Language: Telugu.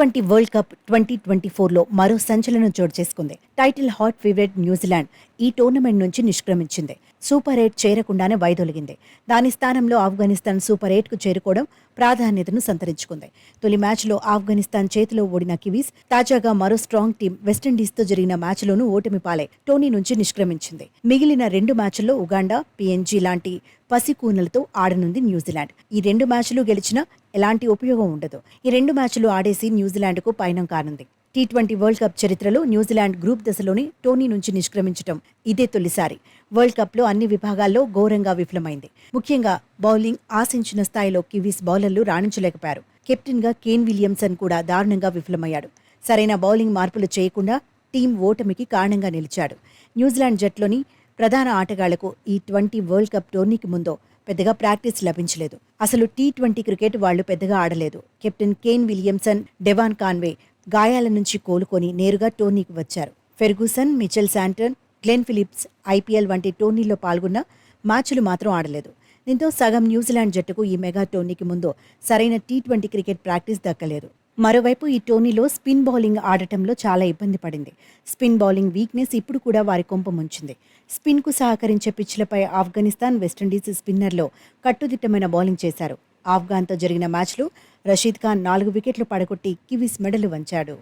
T20 వరల్డ్ కప్ 2024లో మరో సంచలనం చోటు చేసుకుంది. టైటిల్ హాట్ ఫేవరెట్ న్యూజిలాండ్ ఈ టోర్నమెంట్ నుంచి నిష్క్రమించింది. సూపర్ 8 చేరకుండానే వైదొలిగింది. దాని స్థానంలో ఆఫ్ఘనిస్తాన్ సూపర్ 8కు చేరుకోవడం ప్రాధాన్యతను సంతరించుకుంది. తొలి మ్యాచ్లో ఆఫ్ఘనిస్తాన్ చేతిలో ఓడిన కివీస్ తాజాగా మరో స్ట్రాంగ్ టీం వెస్టిండీస్తో జరిగిన మ్యాచ్లోనూ ఓటమి పాలై టోర్నీ నుంచి నిష్క్రమించింది. మిగిలిన 2 మ్యాచ్ల్లో ఉగాండా, PNG లాంటి పసికూనలతో ఆడనుంది న్యూజిలాండ్. ఈ 2 మ్యాచ్లు గెలిచినా ఎలాంటి ఉపయోగం ఉండదు. ఈ 2 మ్యాచ్లు ఆడేసి న్యూజిలాండ్కు పయనం కానుంది. T20 వరల్డ్ కప్ చరిత్రలో న్యూజిలాండ్ గ్రూప్ దశలోనే టోర్నీ నుంచి నిష్క్రమించడం ఇదే తొలిసారి. వరల్డ్ కప్లో అన్ని విభాగాల్లో ఘోరంగా విఫలమైంది. ముఖ్యంగా బౌలింగ్ ఆశించిన స్థాయిలో కివీస్ బౌలర్లు రాణించలేకపోయారు. కెప్టెన్గా కేన్ విలియమ్సన్ కూడా దారుణంగా విఫలమయ్యాడు. సరైన బౌలింగ్ మార్పులు చేయకుండా టీం ఓటమికి కారణంగా నిలిచాడు. న్యూజిలాండ్ జట్లోని ప్రధాన ఆటగాళ్లకు ఈ 20 వరల్డ్ కప్ టోర్నీకి ముందో పెద్దగా ప్రాక్టీస్ లభించలేదు. అసలు T20 క్రికెట్ వాళ్లు పెద్దగా ఆడలేదు. Captain Kane Williamson, Devon Conway గాయాల నుంచి కోలుకొని నేరుగా టోర్నీకి వచ్చారు. Ferguson, Mitchell Santner, Glenn Phillips IPL వంటి టోర్నీల్లో పాల్గొన్న మ్యాచ్లు మాత్రం ఆడలేదు. దీంతో సగం న్యూజిలాండ్ జట్టుకు ఈ మెగా టోర్నీకి ముందు సరైన T20 క్రికెట్ ప్రాక్టీస్ దక్కలేదు. మరోవైపు ఈ టోర్నీలో స్పిన్ బౌలింగ్ ఆడటంలో చాలా ఇబ్బంది పడింది. స్పిన్ బౌలింగ్ వీక్నెస్ ఇప్పుడు కూడా వారి కొంప ముంచింది. స్పిన్కు సహకరించే పిచ్లపై ఆఫ్ఘనిస్తాన్, వెస్టిండీస్ స్పిన్నర్లో కట్టుదిట్టమైన బౌలింగ్ చేశారు. ఆఫ్ఘాన్తో జరిగిన మ్యాచ్లో రషీద్ ఖాన్ 4 వికెట్లు పడగొట్టి కివీస్ మెడలు వంచాడు.